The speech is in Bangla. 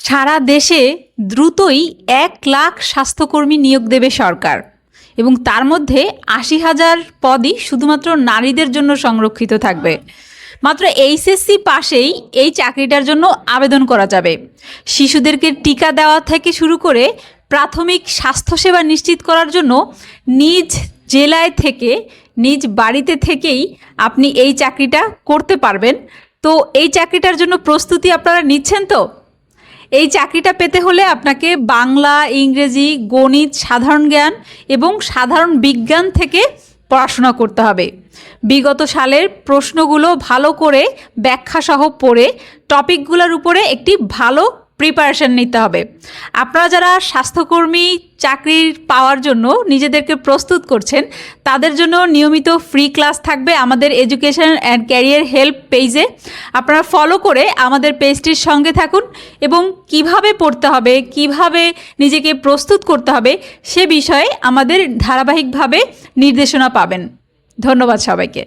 সারা দেশে দ্রুতই 1,00,000 স্বাস্থ্যকর্মী নিয়োগ দেবে সরকার এবং তার মধ্যে 80,000 পদই শুধুমাত্র নারীদের জন্য সংরক্ষিত থাকবে। মাত্র এইচএসসি পাশেই এই চাকরিটার জন্য আবেদন করা যাবে। শিশুদেরকে টিকা দেওয়া থেকে শুরু করে প্রাথমিক স্বাস্থ্যসেবা নিশ্চিত করার জন্য নিজ জেলায় থেকে নিজ বাড়িতে থেকেই আপনি এই চাকরিটা করতে পারবেন। তো এই চাকরিটার জন্য প্রস্তুতি আপনারা নিচ্ছেন তো? এই চাকরিটা পেতে হলে আপনাকে বাংলা, ইংরেজি, গণিত, সাধারণ জ্ঞান এবং সাধারণ বিজ্ঞান থেকে পড়াশোনা করতে হবে। বিগত সালের প্রশ্নগুলো ভালো করে ব্যাখ্যাসহ পড়ে টপিকগুলোর উপরে একটি ভালো প্রিপারেশন নিতে হবে। আপনারা যারা স্বাস্থ্যকর্মী চাকরির পাওয়ার জন্য নিজেদেরকে প্রস্তুত করছেন, তাদের জন্য নিয়মিত ফ্রি ক্লাস থাকবে আমাদের এডুকেশন অ্যান্ড ক্যারিয়ার হেল্প পেজে। আপনারা ফলো করে আমাদের পেজটির সঙ্গে থাকুন এবং কিভাবে পড়তে হবে, কিভাবে নিজেকে প্রস্তুত করতে হবে সে বিষয়ে আমাদের ধারাবাহিকভাবে নির্দেশনা পাবেন। ধন্যবাদ সবাইকে।